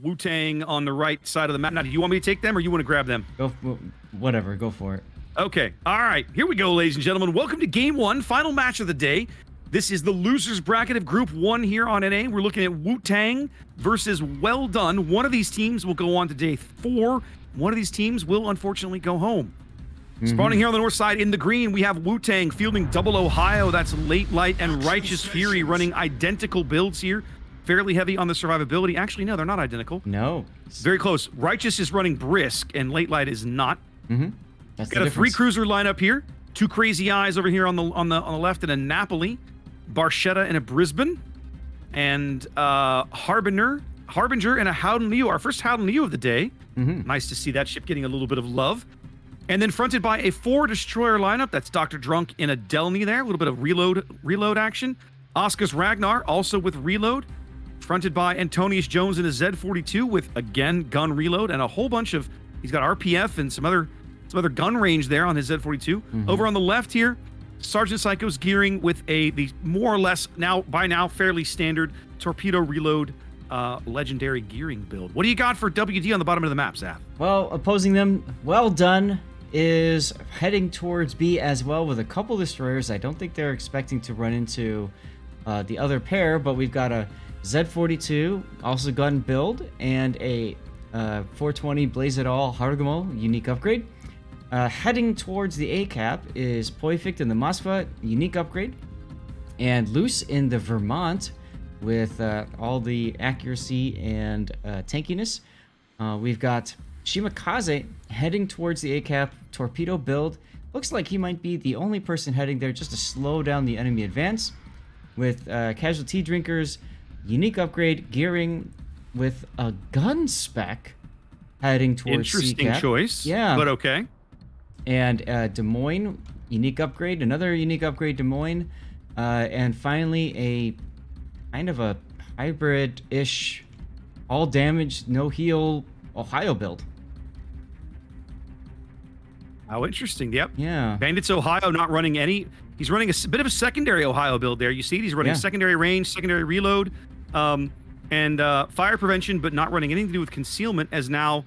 WUTNG on the right side of the map. Now, do you want me to take them or you want to grab them? Go, whatever. Go for it. Okay. All right. Here we go, ladies and gentlemen. Welcome to Game 1, final match of the day. This is the losers bracket of Group 1 here on NA. We're looking at WUTNG versus Well Done. One of these teams will go on to day 4. One of these teams will unfortunately go home. Spawning here on the north side in the green, we have WUTNG fielding Double Ohio. That's Late Light and Righteous Fury running identical builds here. Fairly heavy on the survivability. Actually, no, they're not identical. No. Very close. Righteous is running Brisk and Late Light is not. That's Got a 3-cruiser lineup here. 2 Crazy Eyes over here on the left and a Napoli. Barchetta and a Brisbane. And Harbinger and a Howden Liu. Our first Howden Liu of the day. Nice to see that ship getting a little bit of love. And then fronted by a 4 Destroyer lineup. That's Dr. Drunk in a Delny there. A little bit of reload action. Oscar's Ragnar also with reload. Fronted by Antonius Jones in a Z42 with, again, gun reload and a whole bunch of... He's got RPF and some other gun range there on his Z42. Over on the left here, Sergeant Psycho's gearing with the more or less by now fairly standard torpedo reload legendary gearing build. What do you got for WD on the bottom of the map, Zaf? Well, opposing them, Well Done is heading towards B as well with a couple destroyers. I don't think they're expecting to run into the other pair, but we've got a Z42, also gun build, and a 420 Blaze It All Hargamo unique upgrade. Heading towards the A cap is Poifict in the Moskva unique upgrade, and Loose in the Vermont with all the accuracy and tankiness. We've got Shimakaze heading towards the A cap torpedo build. Looks like he might be the only person heading there just to slow down the enemy advance. With Casualty Drinkers unique upgrade gearing with a gun spec heading towards Interesting C-cap. choice. Yeah. But okay. And Des Moines, unique upgrade, another unique upgrade, Des Moines. And finally, a kind of a hybrid-ish, all damage, no heal, Ohio build. How interesting. Yep. Yeah. Bandits Ohio not running any. He's running a bit of a secondary Ohio build there. You see, he's running secondary range, secondary reload, and fire prevention, but not running anything to do with concealment, as now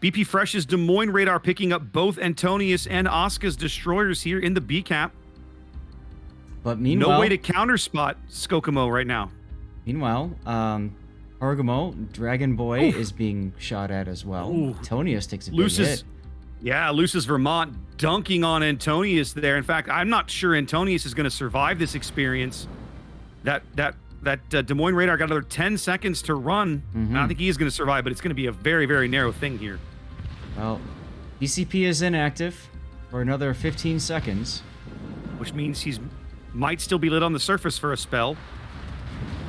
BP Fresh's Des Moines radar picking up both Antonius and Oscar's destroyers here in the B cap. But meanwhile, no way to counter spot Skokomo right now. Meanwhile, Hargamo, Dragon Boy, is being shot at as well. Antonius takes a big hit. Yeah, Luce's Vermont dunking on Antonius there. In fact, I'm not sure Antonius is going to survive this experience. That Des Moines radar got another 10 seconds to run. I don't think he is going to survive, but it's going to be a very, very narrow thing here. Well, DCP is inactive for another 15 seconds. Which means he's might still be lit on the surface for a spell.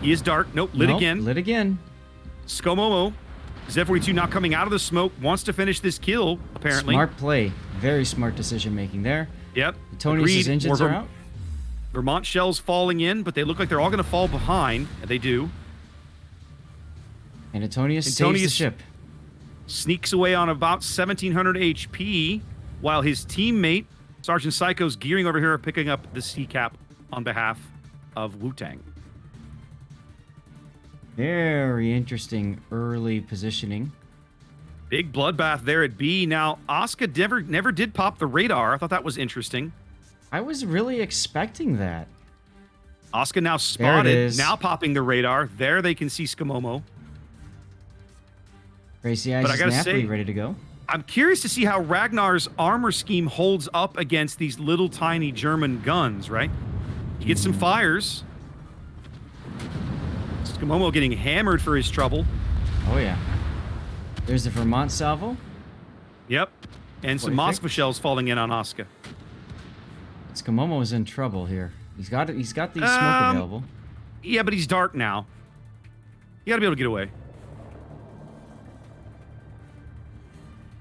He is dark. Nope, lit again. Lit again. Skomomo, Z42 now coming out of the smoke, wants to finish this kill, apparently. Smart play. Very smart decision making there. Yep. Antonius' engines are out. Vermont shells falling in, but they look like they're all going to fall behind. And they do. And Antonius saves the ship. Sneaks away on about 1,700 HP, while his teammate, Sergeant Psycho's gearing over here, picking up the C-cap on behalf of WUTNG. Very interesting early positioning. Big bloodbath there at B. Now, Oscar never did pop the radar. I thought that was interesting. I was really expecting that. Oscar now spotted, now popping the radar. There they can see Skamomo. Crazy Eyes is Napoli ready to go. I'm curious to see how Ragnar's armor scheme holds up against these little tiny German guns, right? He gets some fires. Skamomo getting hammered for his trouble. Oh, yeah. There's the Vermont salvo. Yep. And some Moskva shells falling in on Oscar. Skamomo's in trouble here. He's got the smoke available. Yeah, but he's dark now. You gotta be able to get away.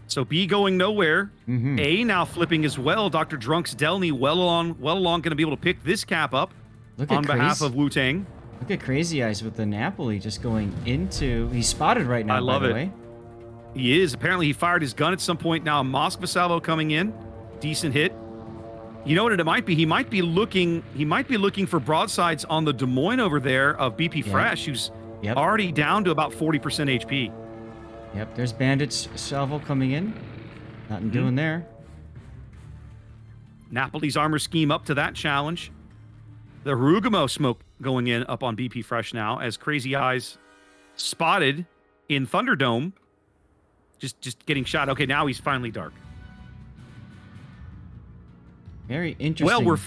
So B going nowhere. A now flipping as well. Dr. Drunk's Delny well along going to be able to pick this cap up on behalf of WUTNG. Look at Crazy Eyes with the Napoli just going into... He's spotted right now, by the way. He is. Apparently he fired his gun at some point. Now Moskva salvo coming in. Decent hit. You know what it might be? He might be looking for broadsides on the Des Moines over there of BP Fresh, who's already down to about 40% HP. Yep, there's Bandit's salvo coming in. Nothing doing there. Napoli's armor scheme up to that challenge. The Harugamo smoke going in up on BP Fresh now as Crazy Eyes spotted in Thunderdome. Just getting shot. Okay, now he's finally dark. Very interesting. Well, we're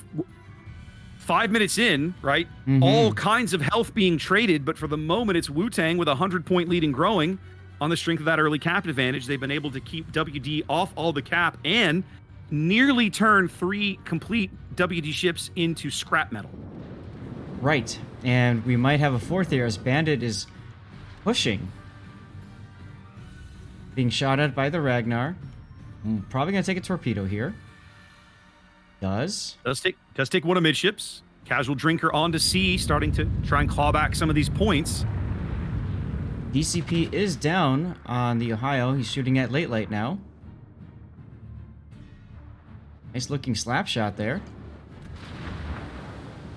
5 minutes in, right? All kinds of health being traded, but for the moment, it's WUTNG with a 100-point lead and growing on the strength of that early cap advantage. They've been able to keep WD off all the cap and nearly turn 3 complete WD ships into scrap metal. Right, and we might have a fourth here as Bandit is pushing. Being shot at by the Ragnar. Probably going to take a torpedo here. Does take one of midships. Casual Drinker on to sea, starting to try and claw back some of these points. DCP is down on the Ohio. He's shooting at late light now. Nice looking slap shot there.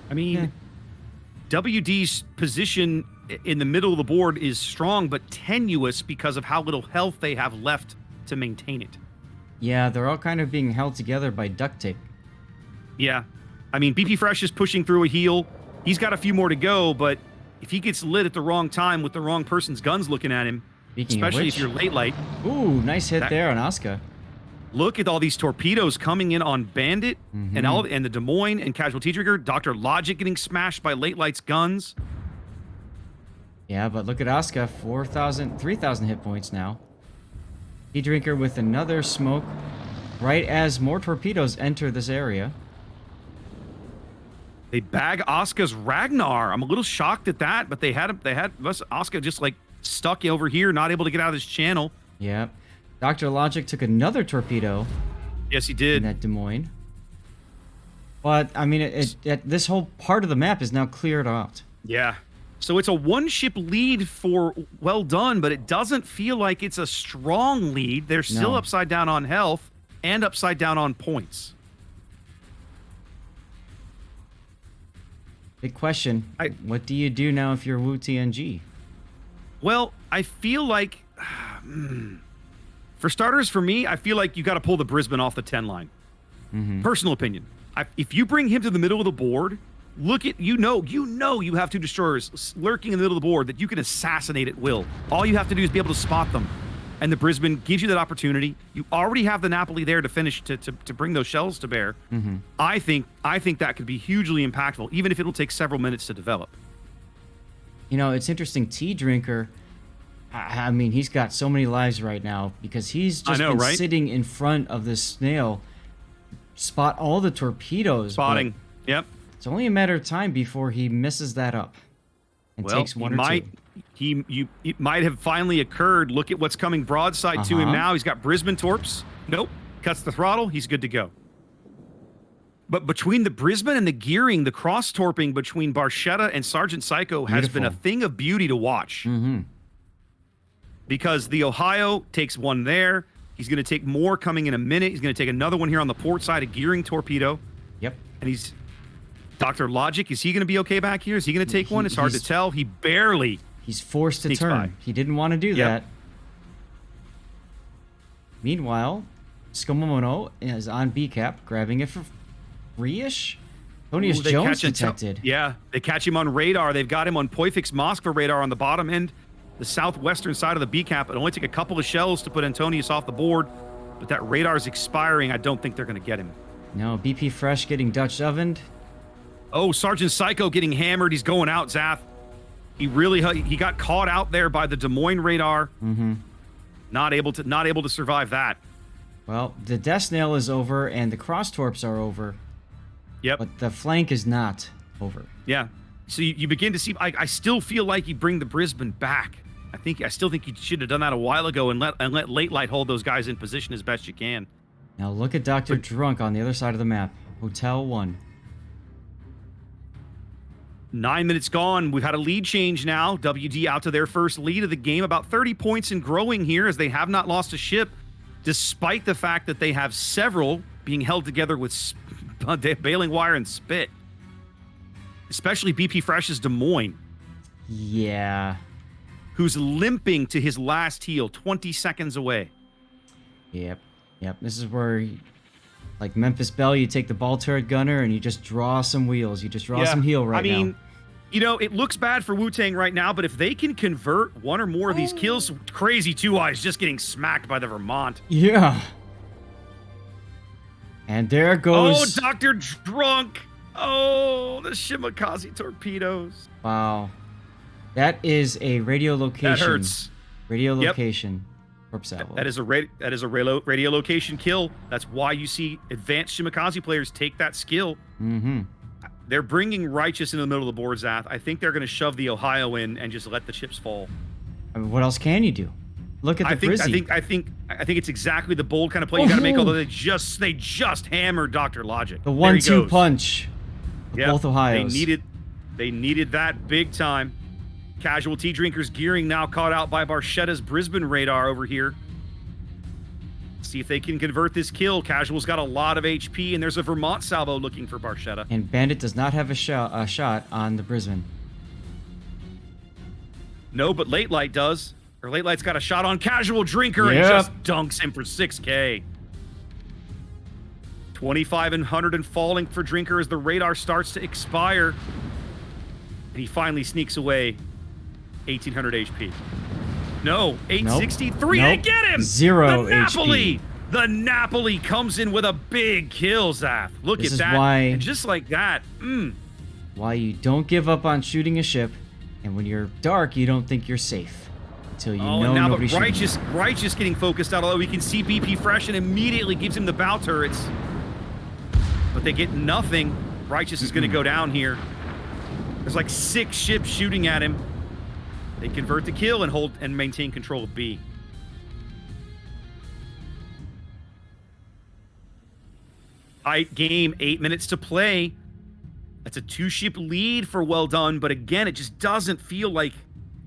I mean, WD's position in the middle of the board is strong but tenuous because of how little health they have left to maintain it. Yeah, they're all kind of being held together by duct tape. Yeah. I mean, BP Fresh is pushing through a heal. He's got a few more to go, but if he gets lit at the wrong time with the wrong person's guns looking at him, especially if you're late light. Ooh, nice hit there on Asuka. Look at all these torpedoes coming in on Bandit and the Des Moines and Casualty Trigger. Dr. Logic getting smashed by Late Light's guns. Yeah, but look at Asuka, 3,000 hit points now. T-Drinker with another smoke right as more torpedoes enter this area. They bag Asuka's Ragnar. I'm a little shocked at that, but they had Asuka just like stuck over here, not able to get out of this channel. Yep. Dr. Logic took another torpedo. Yes, he did. In that Des Moines. But, I mean, this whole part of the map is now cleared out. Yeah. So it's a one-ship lead for Well Done, but it doesn't feel like it's a strong lead. They're still upside down on health and upside down on points. Big question. What do you do now if you're WUTNG? Well, I feel like... For starters, for me, I feel like you got to pull the Brisbane off the 10 line. Personal opinion. If you bring him to the middle of the board, look at, you know you have 2 destroyers lurking in the middle of the board that you can assassinate at will. All you have to do is be able to spot them. And the Brisbane gives you that opportunity. You already have the Napoli there to finish, to bring those shells to bear. I think that could be hugely impactful, even if it'll take several minutes to develop. You know, it's interesting. T-Drinker, I mean, he's got so many lives right now because he's just been sitting in front of this snail. Spot all the torpedoes. Spotting. Yep. It's only a matter of time before he misses that up and takes one or two. It might have finally occurred. Look at what's coming broadside to him now. He's got Brisbane torps. Nope. Cuts the throttle. He's good to go. But between the Brisbane and the gearing, the cross-torping between Barchetta and Sergeant Psycho has been a thing of beauty to watch. Because the Ohio takes one there. He's going to take more coming in a minute. He's going to take another one here on the port side, a gearing torpedo. Yep. And he's... Dr. Logic, is he going to be okay back here? Is he going to take one? It's hard to tell. He barely... He's forced to turn. He didn't want to do that. Meanwhile, Skomomono is on B-cap, grabbing it for free-ish. Tonius Jones detected. They catch him on radar. They've got him on Poifix Moskva radar on the bottom end, the southwestern side of the B-cap. It only took a couple of shells to put Antonius off the board, but that radar is expiring. I don't think they're going to get him. No, BP Fresh getting Dutch ovened. Oh, Sergeant Psycho getting hammered. He's going out, Zath. He got caught out there by the Des Moines radar. Not able to survive that. Well, the Death Snail is over and the cross torps are over. Yep. But the flank is not over. Yeah. So you begin to see. I still feel like you bring the Brisbane back. I still think you should have done that a while ago and let Late Light hold those guys in position as best you can. Now look at Dr. Drunk on the other side of the map. Hotel 1. 9 minutes gone. We've had a lead change now. WD out to their first lead of the game. About 30 points and growing here as they have not lost a ship, despite the fact that they have several being held together with baling wire and spit. Especially BP Fresh's Des Moines. Yeah. who's limping to his last heal, 20 seconds away. Yep. This is where, like Memphis Belle, you take the ball turret gunner and you just draw some wheels. You just draw some heal right now. I mean, you know, it looks bad for Wu-Tang right now, but if they can convert one or more of these kills, Crazy Two Eyes just getting smacked by the Vermont. Yeah. And there goes... Oh, Dr. Drunk. Oh, the Shimakaze torpedoes. Wow. That is a radio location. That hurts. Radio location. Corp salvo. That is a radio location kill. That's why you see advanced Shimakaze players take that skill. Mm-hmm. They're bringing Righteous into the middle of the board, Zath. I think they're going to shove the Ohio in and just let the chips fall. I mean, what else can you do? Look at the Brizzy. I think it's exactly the bold kind of play you got to make. Although they just hammered Dr. Logic. The 1-2 punch. Yeah, both Ohios. They needed that big time. Casualty Drinkers gearing now caught out by Barchetta's Brisbane radar over here. See if they can convert this kill. Casual's got a lot of HP, and there's a Vermont salvo looking for Barchetta. And Bandit does not have a shot on the Brisbane. No, but Late Light does. Or Late Light's got a shot on Casual Drinker and just dunks him for 6K. 25 and 100 and falling for Drinker as the radar starts to expire. And he finally sneaks away 1,800 HP. No, 863 to get him! 0 the Napoli! HP. The Napoli comes in with a big kill, Zath. Look at that. And just like that. Why you don't give up on shooting a ship, and when you're dark, you don't think you're safe. Until you know now nobody's but Righteous getting focused out, although we can see BP Fresh and immediately gives him the bow turrets. But they get nothing. Righteous is going to go down here. There's like 6 ships shooting at him. They convert the kill and hold and maintain control of B. Tight game, 8 minutes to play. That's a 2-ship lead for Well Done, but again, it just doesn't feel like...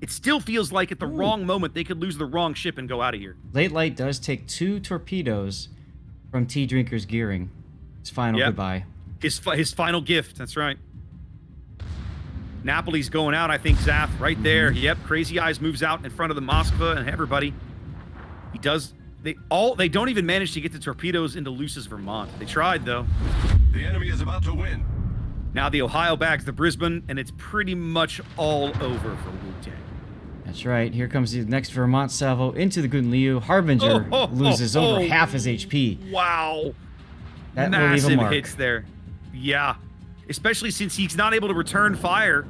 It still feels like at the wrong moment they could lose the wrong ship and go out of here. Late Light does take 2 torpedoes from T Drinker's gearing. His final goodbye. His final gift, that's right. Napoli's going out, I think, Zath, right there. Yep, Crazy Eyes moves out in front of the Moskva and everybody. He does... They don't even manage to get the torpedoes into Luce's Vermont. They tried, though. The enemy is about to win. Now the Ohio bags the Brisbane, and it's pretty much all over for Wu-Tang. That's right. Here comes the next Vermont salvo into the Guten Liu. Harbinger loses over half his HP. Wow. That massive hits there. Yeah. Especially since he's not able to return fire.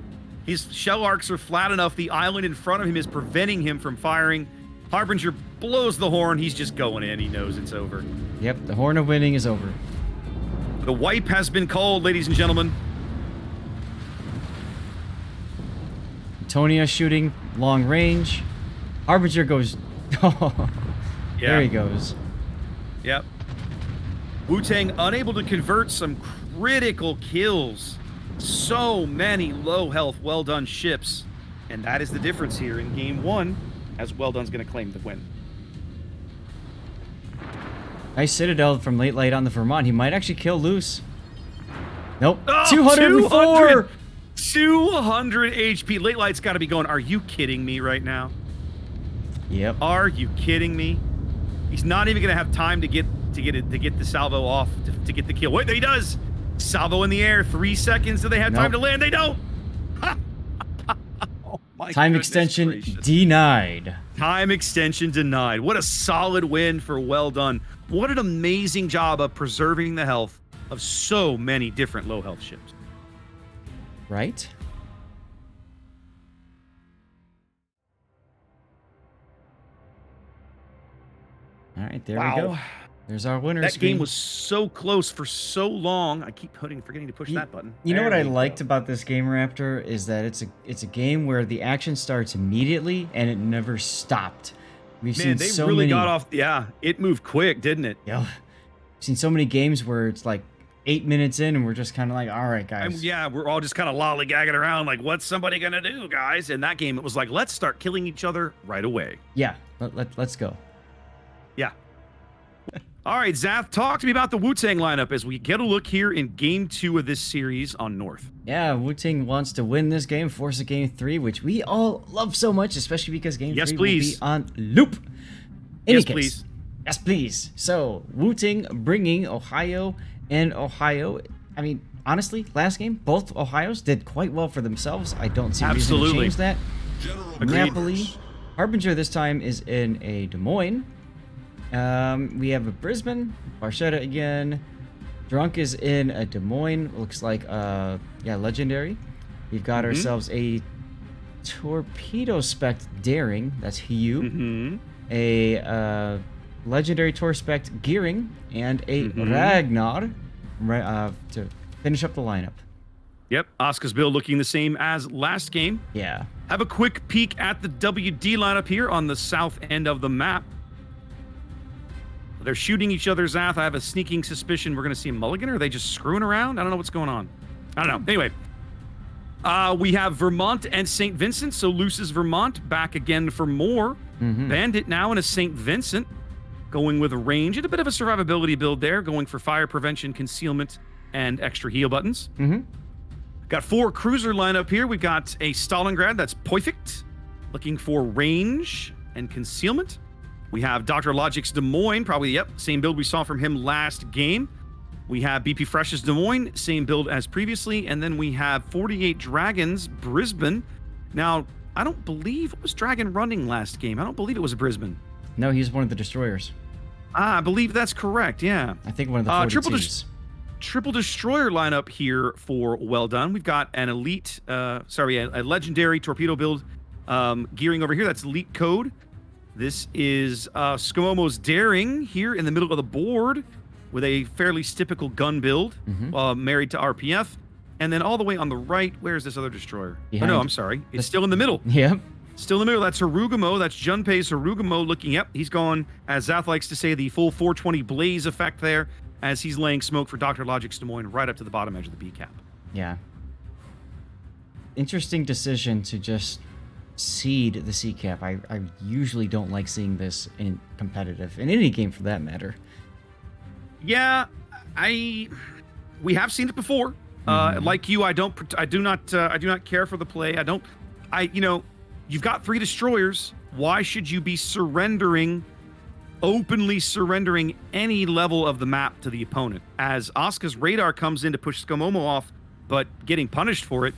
His shell arcs are flat enough. The island in front of him is preventing him from firing. Harbinger blows the horn. He's just going in. He knows it's over. Yep, the horn of winning is over. The wipe has been called, ladies and gentlemen. Antonia shooting long range. Harbinger goes... There he goes. Yep. Wu-Tang unable to convert some critical kills. So many low health, Well Done ships. And that is the difference here in game 1, as Well Done's going to claim the win. Nice Citadel from Late Light on the Vermont. He might actually kill Luce. Nope. Oh, 204! 200 HP. Late Light's got to be going, are you kidding me right now? Yep. Are you kidding me? He's not even going to have time to get the salvo off to get the kill. Wait, he does. Salvo in the air. 3 seconds. Do they have time to land? They don't. Oh my Time extension denied. Time extension denied. What a solid win for Well Done. What an amazing job of preserving the health of so many different low health ships. Right? All right, there we go. There's our winner That screen. game was so close for so long. I keep forgetting to push that button. You know what I liked about this game, Raptor, is that it's a game where the action starts immediately and it never stopped. We've seen they so really many... got off. Yeah, it moved quick, didn't it? Yeah. We've seen so many games where it's like 8 minutes in and we're just kind of like, all right, guys. Yeah, we're all just kind of lollygagging around like, what's somebody going to do, guys? In that game, it was like, let's start killing each other right away. Yeah, let's go. Yeah. All right, Zath, talk to me about the WUTNG lineup as we get a look here in Game 2 of this series on North. Yeah, WUTNG wants to win this game, force a Game 3, which we all love so much, especially because Game 3 will be on loop. Yes, please. Yes, please. So, WUTNG bringing Ohio and Ohio. I mean, honestly, last game, both Ohio's did quite well for themselves. I don't see a reason to change that. General Napoli. orders. Harbinger this time is in a Des Moines. We have a Brisbane. Barchetta again. Drunk is in a Des Moines. Looks like, legendary. We've got ourselves a Torpedo Spec Daring. That's Hugh. A legendary Tor Spec Gearing. And a Ragnar to finish up the lineup. Yep, Oscar's build looking the same as last game. Yeah. Have a quick peek at the WD lineup here on the south end of the map. They're shooting each other, Zath. I have a sneaking suspicion we're going to see a mulligan, or are they just screwing around? I don't know what's going on. I don't know. Anyway, we have Vermont and St. Vincent. So Luce's Vermont back again for more. Bandit now in a St. Vincent, going with a range and a bit of a survivability build there, going for fire prevention, concealment, and extra heal buttons. Got 4 cruiser lineup here. We've got a Stalingrad, that's perfect, looking for range and concealment. We have Dr. Logic's Des Moines, probably, same build we saw from him last game. We have BP Fresh's Des Moines, same build as previously. And then we have 48 Dragons, Brisbane. Now, I don't believe it was Dragon running last game. I don't believe it was a Brisbane. No, he's one of the destroyers. I believe that's correct, yeah. I think one of the 42s. Triple destroyer lineup here for Well Done. We've got an elite, a legendary torpedo build gearing over here. That's elite code. This is Skomomo's Daring here in the middle of the board with a fairly typical gun build, married to RPF. And then all the way on the right, where's this other destroyer? Behind. Oh, no, I'm sorry. It's still in the middle. Yep. Still in the middle. That's Harugamo. That's Junpei's Harugamo looking. Yep, he's gone, as Zath likes to say, the full 420 blaze effect there as he's laying smoke for Dr. Logic's Des Moines right up to the bottom edge of the B cap. Yeah. Interesting decision to just seed the C cap. I usually don't like seeing this in competitive, in any game for that matter. Yeah, we have seen it before. Like you, I do not care for the play. You've got 3 destroyers. Why should you be openly surrendering any level of the map to the opponent? As Asuka's radar comes in to push Skomomo off, but getting punished for it,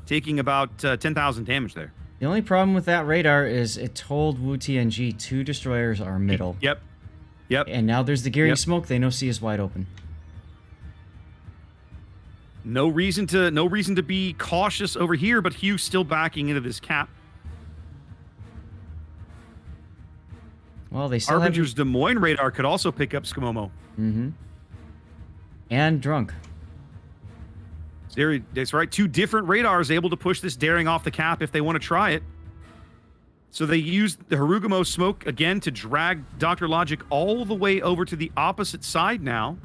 taking about 10,000 damage there. The only problem with that radar is it told WUTNG 2 destroyers are middle. Yep. And now there's the gearing smoke. They know C is wide open. No reason to be cautious over here, but Hugh still backing into this cap. Well, they still Harbinger's Des Moines radar could also pick up Skomomo. And Drunk. That's right. 2 different radars able to push this Daring off the cap if they want to try it. So they used the Harugamo smoke again to drag Dr. Logic all the way over to the opposite side now.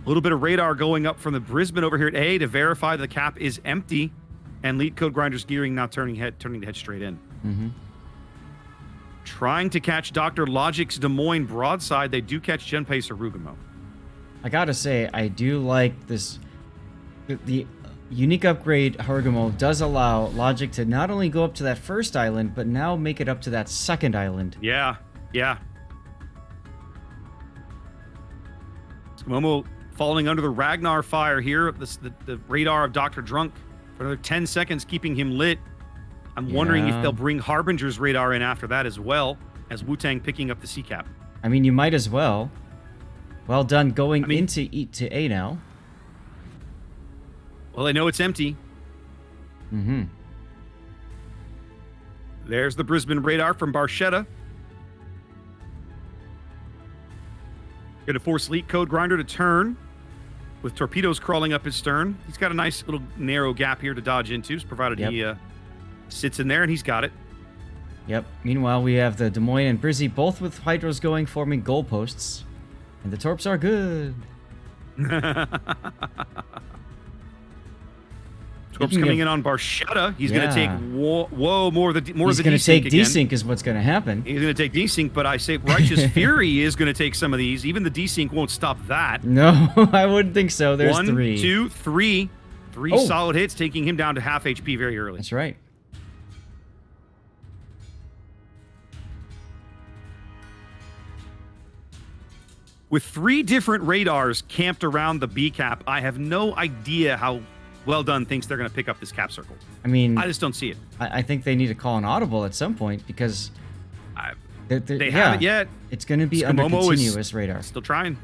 A little bit of radar going up from the Brisbane over here at A to verify the cap is empty. And Lead Code Grinder's gearing now turning the head straight in. Trying to catch Dr. Logic's Des Moines broadside. They do catch Junpei's Harugamo. I gotta say, I do like this. The unique upgrade Harugamo does allow Logic to not only go up to that first island, but now make it up to that second island. Yeah. Skomomo falling under the Ragnar fire here. The radar of Dr. Drunk for another 10 seconds, keeping him lit. I'm wondering if they'll bring Harbinger's radar in after that as well, as WUTNG picking up the C cap. I mean, you might as well. Well done going into A now. Well, they know it's empty. There's the Brisbane radar from Barchetta. Gonna force Leak Code Grinder to turn with torpedoes crawling up his stern. He's got a nice little narrow gap here to dodge into, provided he sits in there, and he's got it. Yep. Meanwhile, we have the Des Moines and Brizzy both with hydros going, forming goalposts. And the torps are good. Torp's coming in on Barchetta. He's going to take more of the He's going to take desync is what's going to happen. He's going to take desync, but I say Righteous Fury is going to take some of these. Even the desync won't stop that. No, I wouldn't think so. There's 1, three. 2, 3. Three solid hits, taking him down to half HP very early. That's right. With 3 different radars camped around the B cap, I have no idea how Well Done thinks they're going to pick up this cap circle. I mean, I just don't see it. I think they need to call an audible at some point because they haven't yet. It's going to be under continuous radar. Still trying.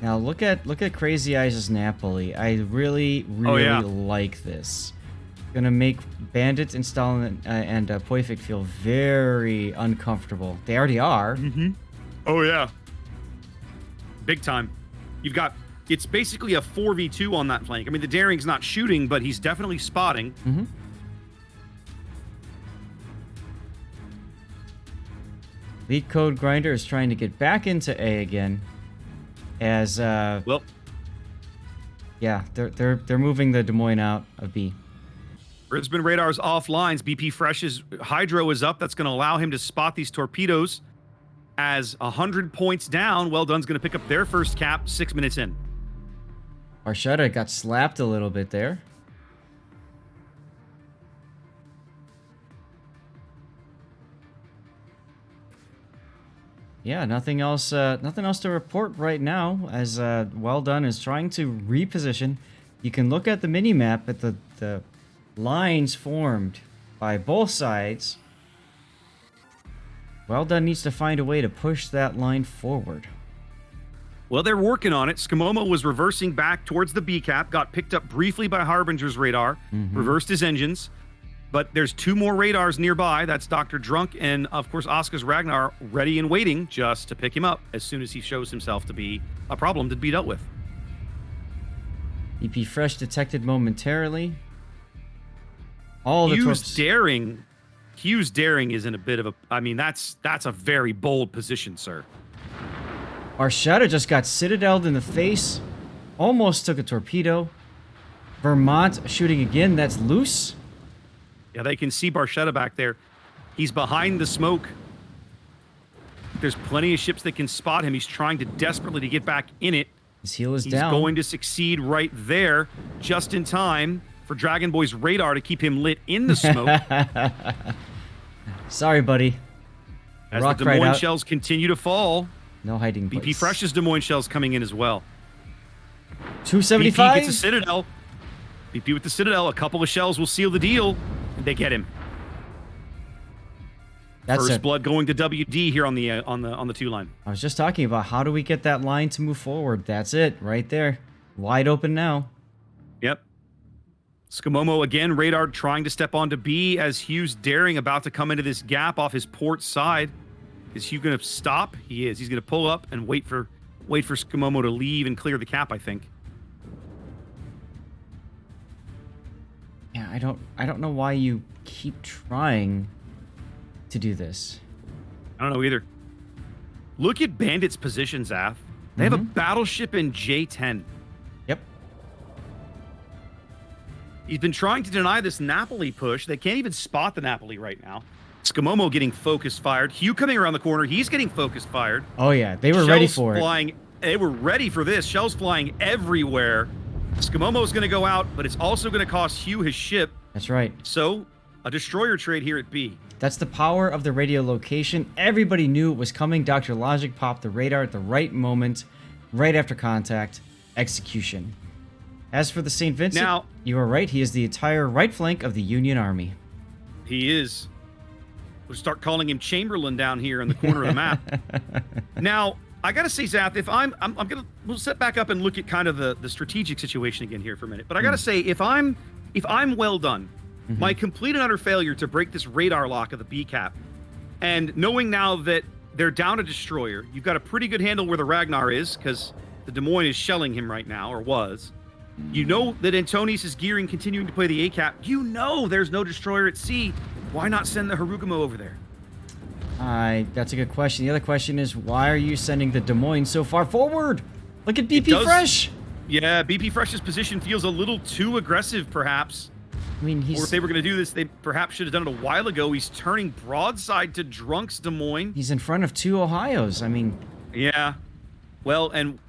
Now look at Crazy Eyes' Napoli. I really like this. Gonna make Bandit and Stalin and Poifik feel very uncomfortable. They already are. Mm-hmm. Oh yeah. Big time. You've got, it's basically a 4v2 on that flank. I mean, the Daring's not shooting, but he's definitely spotting. Mm-hmm. Lead Code Grinder is trying to get back into A again. As yeah, they're moving the Des Moines out of B. Brisbane radar's off lines. BP Fresh's Hydro is up. That's going to allow him to spot these torpedoes. As 100 points down, Well Done's going to pick up their first cap 6 minutes in. Barchetta got slapped a little bit there. Yeah, nothing else to report right now as Well Done is trying to reposition. You can look at the mini-map at the lines formed by both sides. Well Done needs to find a way to push that line forward. Well, they're working on it. Skamomo was reversing back towards the B cap, got picked up briefly by Harbinger's radar, reversed his engines. But there's 2 more radars nearby. That's Dr. Drunk and, of course, Oscar's Ragnar ready and waiting just to pick him up as soon as he shows himself to be a problem to be dealt with. EP Fresh detected momentarily. All the Hughes Daring is in a bit of a... I mean, that's a very bold position, sir. Barchetta just got citadeled in the face. Almost took a torpedo. Vermont shooting again. That's loose. Yeah, they can see Barchetta back there. He's behind the smoke. There's plenty of ships that can spot him. He's trying to desperately to get back in it. His heel is He's down. Going to succeed right there, just in time for Dragon Boy's radar to keep him lit in the smoke. Sorry, buddy. As the Des Moines shells continue to fall. No hiding place. BP Fresh's Des Moines shells coming in as well. 275. BP gets a Citadel. BP with the Citadel. A couple of shells will seal the deal. And they get him. That's First blood going to WD here on the 2 line. I was just talking about how do we get that line to move forward. That's it, right there. Wide open now. Yep. Skamomo again, radar trying to step onto B as Hughes Daring about to come into this gap off his port side. Is Hugh going to stop? He is. He's going to pull up and wait for Skamomo to leave and clear the cap, I think. Yeah, I don't know why you keep trying to do this. I don't know either. Look at Bandit's position, Zath. They have a battleship in J10. Yep. He's been trying to deny this Napoli push. They can't even spot the Napoli right now. Skamomo getting focus fired. Hugh coming around the corner. He's getting focus fired. Oh, yeah. They were ready for it. They were ready for this. Shells flying everywhere. Skamomo's going to go out, but it's also going to cost Hugh his ship. That's right. So, a destroyer trade here at B. That's the power of the radio location. Everybody knew it was coming. Dr. Logic popped the radar at the right moment, right after contact. Execution. As for the St. Vincent, now, you are right. He is the entire right flank of the Union Army. He is. We'll start calling him Chamberlain down here in the corner of the map. Now, I gotta say, Zath, if we'll set back up and look at kind of the strategic situation again here for a minute. But I gotta say, if I'm Well Done, my complete and utter failure to break this radar lock of the B cap, and knowing now that they're down a destroyer, you've got a pretty good handle where the Ragnar is, because the Des Moines is shelling him right now, or was. You know that Antonius is gearing, continuing to play the A cap. You know there's no destroyer at sea. Why not send the Harugamo over there? That's a good question. The other question is, why are you sending the Des Moines so far forward? Look at It BP does- Fresh. Yeah, BP Fresh's position feels a little too aggressive, perhaps. I mean, Or if they were going to do this, they perhaps should have done it a while ago. He's turning broadside to Drunks Des Moines. he's in front of 2 Ohios. I mean, Yeah. Well, and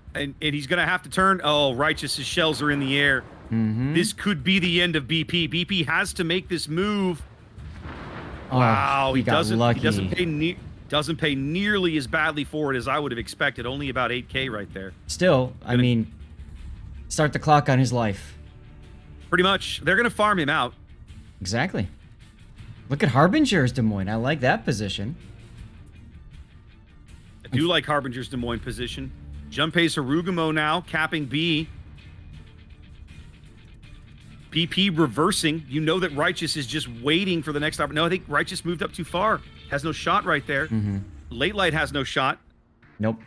he's going to have to turn. Oh, Righteous's shells are in the air. mhm. This could be the end of BP. BP has to make this move. Oh, Wow, he got doesn't lucky. he doesn't pay nearly as badly for it as I would have expected. Only about 8K right there. Still, I mean, start the clock on his life. Pretty much. They're going to farm him out. Exactly. Look at Harbinger's Des Moines. I like that position. I do like Harbinger's Des Moines position. Junpei's Harugumo now, capping B. BP reversing. You know that Righteous is just waiting for the next opportunity. No, I think Righteous moved up too far. Has no shot right there. Late Light has no shot. Nope.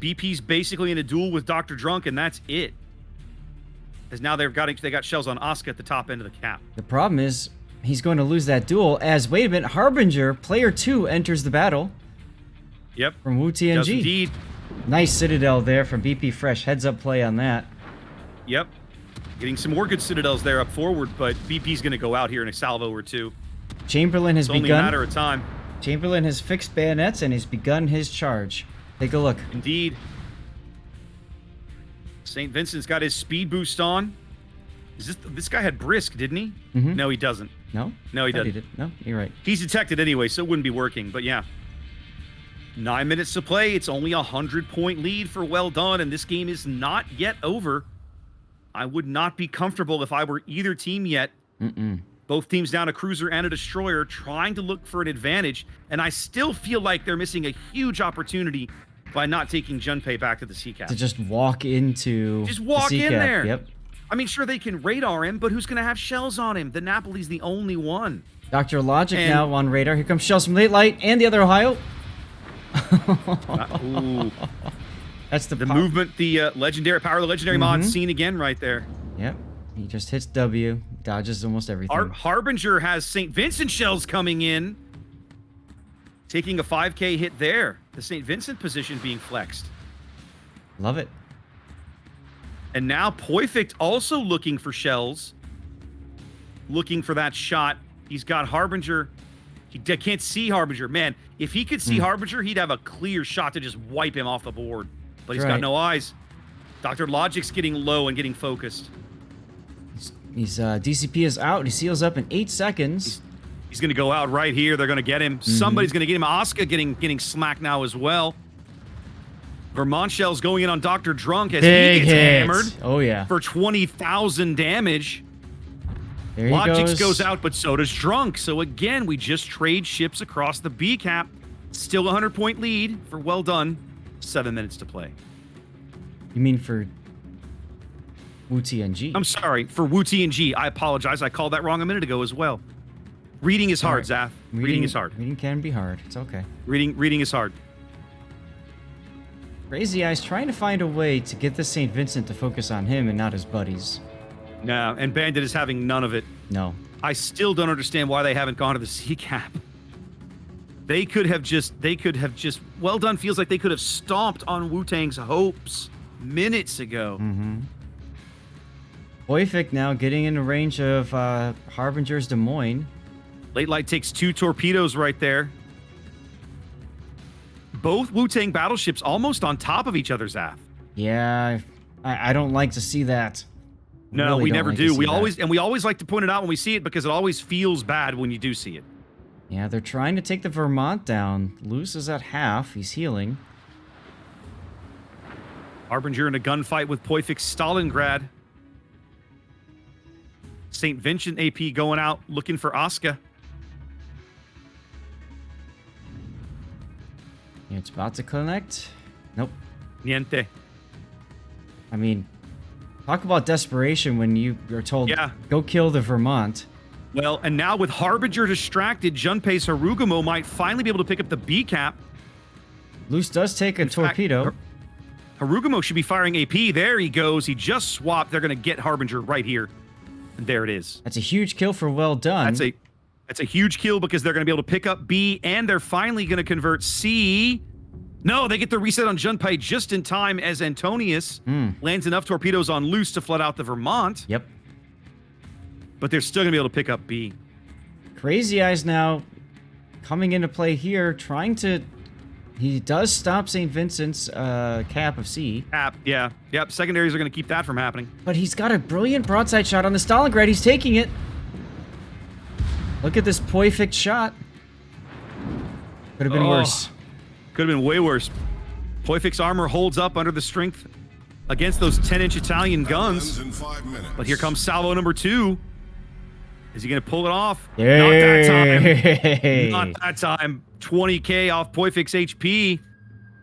BP's basically in a duel with Dr. Drunk, and that's it. As now they got shells on Asuka at the top end of the cap. The problem is he's going to lose that duel as, wait a minute, Harbinger, player 2, enters the battle Yep. from WUTNG. Does indeed. Nice Citadel there from BP Fresh. Heads up play on that. Yep. Getting some more good Citadels there up forward, but BP's going to go out here in a salvo or two. Chamberlain has It's only a begun. matter of time. Chamberlain has fixed bayonets and has begun his charge. Take a look. Indeed. St. Vincent's got his speed boost on. This guy had Brisk, didn't he? Mhm. No, he doesn't. No? No, he Thought doesn't. did. No, you're right. He's detected anyway, so it wouldn't be working, but yeah. 9 minutes to play. It's only a 100-point lead for Well Done, and this game is not yet over. I would not be comfortable if I were either team yet. Mm-mm. Both teams down a cruiser and a destroyer, trying to look for an advantage, and I still feel like they're missing a huge opportunity by not taking Junpei back to the sea cap. To just walk into Just walk the in C-cap. there. Yep. I mean, sure, they can radar him, but who's going to have shells on him? The Napoli's the only one. Dr. Logic And- now on radar. Here comes shells from Late Light and the other Ohio. Ooh. That's the The pop- movement, the legendary power of the legendary mod seen again right there. Yep. He just hits W, dodges almost everything. Harbinger has St. Vincent shells coming in, taking a 5K hit there. The St. Vincent position being flexed. Love it. And now Poifict also looking for shells, looking for that shot. He's got Harbinger. He can't see Harbinger. Man, if he could see Harbinger, he'd have a clear shot to just wipe him off the board. But he's That's right. got no eyes. Dr. Logic's getting low and getting focused. He's DCP is out. He seals up in 8 seconds. He's going to go out right here. They're going to get him. Somebody's going to get him. Asuka getting smacked now as well. Vermont Shell's going in on Dr. Drunk as Big he gets hit. hammered Oh yeah. for 20,000 damage. There he Logix goes out, but so does Drunk. So again, we just trade ships across the B cap. Still a 100-point lead for Well Done. 7 minutes to play. You mean for WUTNG? I'm sorry, for WUTNG. I apologize. I called that wrong a minute ago as well. Reading is hard, Zaf. Reading is hard. Reading can be hard. It's okay. Reading is hard. Crazy Eyes trying to find a way to get the St. Vincent to focus on him and not his buddies. No, and Bandit is having none of it. No. I still don't understand why they haven't gone to the C cap. They could have just, Well Done feels like they could have stomped on Wu-Tang's hopes minutes ago. Poific now getting in the range of Harbinger's Des Moines. Late Light takes 2 torpedoes right there. Both Wu-Tang battleships almost on top of each other, Zaf. Yeah, I don't like to see that. No, Really we don't never like to do. see We that. always like to point it out when we see it because it always feels bad when you do see it. Yeah, they're trying to take the Vermont down. Luce is at half. He's healing. Harbinger in a gunfight with Poific Stalingrad. St. Vincent AP going out looking for Asuka. Yeah, it's about to connect. Nope. Niente. I mean, talk about desperation when you are told, Yeah. go kill the Vermont. Well, and now with Harbinger distracted, Junpei's Harugumo might finally be able to pick up the B cap. Luce does take a In fact, torpedo. Harugumo should be firing AP. There he goes. He just swapped. They're going to get Harbinger right here. And there it is. That's a huge kill for Well Done. That's a huge kill because they're going to be able to pick up B and they're finally going to convert C. No, they get the reset on Junpei just in time as Antonius lands enough torpedoes on Loose to flood out the Vermont. Yep. But they're still going to be able to pick up B. Crazy Eyes now coming into play here, trying to... He does stop St. Vincent's cap of C. Cap, yeah. Yep, secondaries are going to keep that from happening. But he's got a brilliant broadside shot on the Stalingrad. He's taking it. Look at this perfect shot. Could have been worse. Could have been way worse. Poifik's armor holds up under the strength against those 10-inch Italian guns. In 5 minutes. But here comes salvo number 2. Is he going to pull it off? Yay. Not that time. Not that time. 20k off Poifik's HP.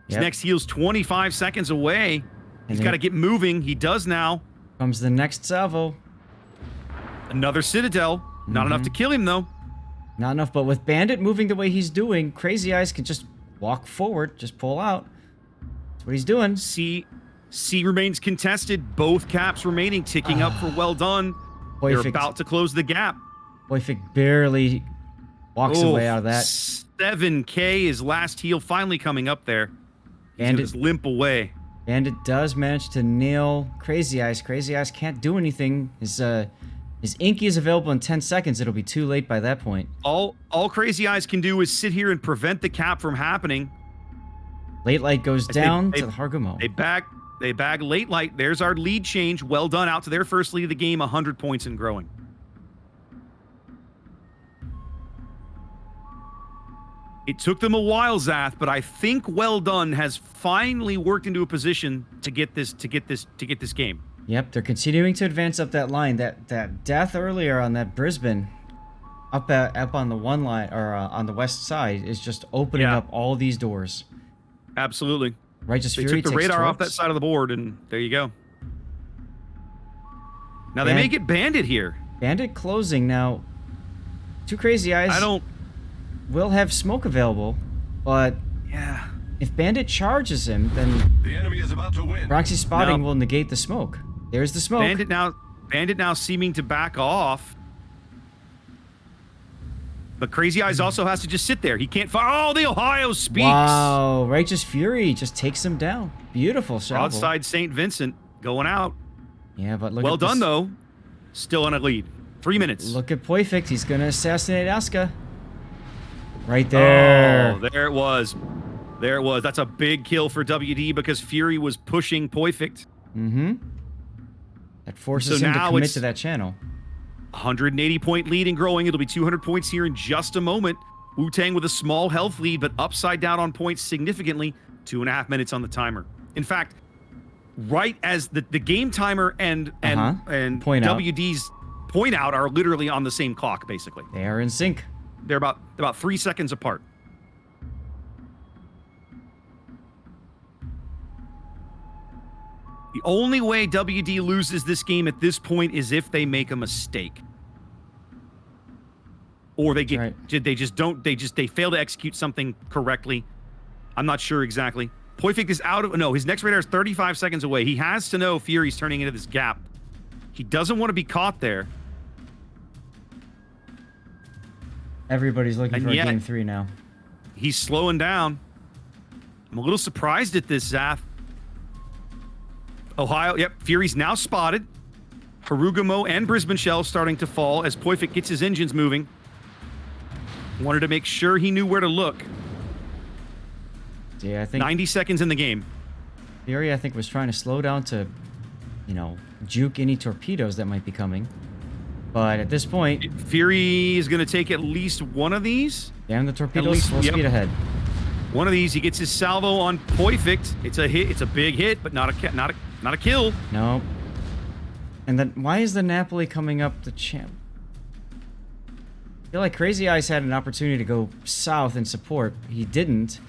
His next heal's 25 seconds away. He's got to get moving. He does now. Comes the next salvo. Another Citadel. Not enough to kill him, though. Not enough, but with Bandit moving the way he's doing, Crazy Eyes can just walk forward, just pull out. That's what he's doing. C remains contested. Both caps remaining, ticking up for well done. They're about to close the gap. Poifik barely walks away out of that. 7k, his last heal finally coming up there. He's Bandit gonna just limp away. Bandit does manage to nail Crazy Eyes. Crazy Eyes can't do anything. His Inky is available in 10 seconds. It'll be too late by that point. All Crazy Eyes can do is sit here and prevent the cap from happening. Late Light goes down to the Hargumo. They bag Late Light. There's our lead change. Well done. Out to their first lead of the game, 100 points and growing. It took them a while, Zath, but I think Well Done has finally worked into a position to get this game. Yep, they're continuing to advance up that line. That death earlier on that Brisbane, up on the one line or on the west side, is just opening up all these doors. Absolutely. Righteous They Fury took the radar off that side of the board, and there you go. Now they may get Bandit here. Bandit closing now. Two Crazy Eyes. Will have smoke available, but if Bandit charges him, then The enemy is about to win. proxy spotting will negate the smoke. There's the smoke. Bandit now seeming to back off. But Crazy Eyes also has to just sit there. He can't fire. Oh, the Ohio speaks. Wow, Righteous Fury just takes him down. Beautiful shot. Broadside St. Vincent going out. Yeah, but look well at done, this. though. Still on a lead. 3 minutes. Look at Poifik. He's going to assassinate Asuka. Right there. Oh, there it was. There it was. That's a big kill for WD because Fury was pushing Poifik. Mm-hmm. That forces him to commit to that channel. 180-point lead and growing. It'll be 200 points here in just a moment. WUTNG with a small health lead, but upside down on points significantly. 2.5 minutes on the timer. In fact, right as the game timer and WD's point out are literally on the same clock, basically. They are in sync. They're about 3 seconds apart. The only way WD loses this game at this point is if they make a mistake. Or they they fail to execute something correctly. I'm not sure exactly. Poifik is his next radar is 35 seconds away. He has to know Fury's turning into this gap. He doesn't want to be caught there. Everybody's looking for a game 3 now. He's slowing down. I'm a little surprised at this, Zath. Ohio, Fury's now spotted. Harugumo and Brisbane Shell starting to fall as Poifik gets his engines moving. Wanted to make sure he knew where to look. Yeah, I think 90 seconds in the game. Fury, I think, was trying to slow down to, juke any torpedoes that might be coming. But at this point, Fury is going to take at least one of these. Damn the torpedoes, full speed ahead. One of these, he gets his salvo on Poifik. It's a hit. It's a big hit, but not a kill. No. And then why is the Napoli coming up the champ? I feel like Crazy Eyes had an opportunity to go south and support. He didn't.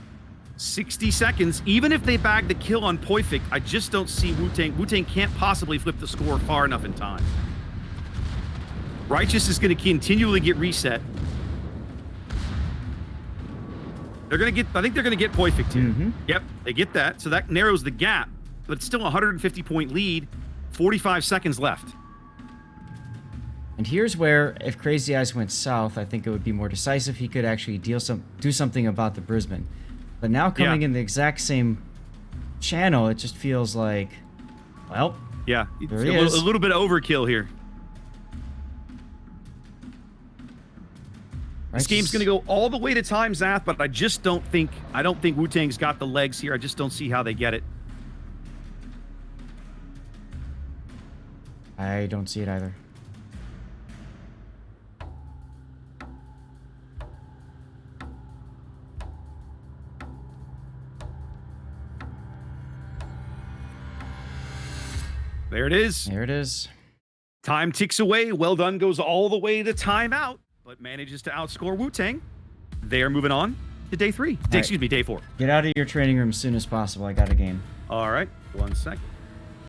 60 seconds. Even if they bag the kill on Poifik, I just don't see WUTNG. WUTNG can't possibly flip the score far enough in time. Righteous is going to continually get reset. They're going to get, I think they're going to get Poifik too. Mm-hmm. Yep, they get that. So that narrows the gap. But it's still a 150-point lead. 45 seconds left. And here's where, if Crazy Eyes went south, I think it would be more decisive. He could actually do something about the Brisbane. But now coming in the exact same channel, it just feels like, well, Yeah, there it's he a is. little bit of overkill here. This game's going to go all the way to time, Zath, but I just don't think WUTNG's got the legs here. I just don't see how they get it. I don't see it either. There it is. There it is. Time ticks away. Well Done goes all the way to timeout, but manages to outscore WUTNG. They are moving on to day 3. right. Excuse me, day 4. Get out of your training room as soon as possible. I got a game. All right, 1 second.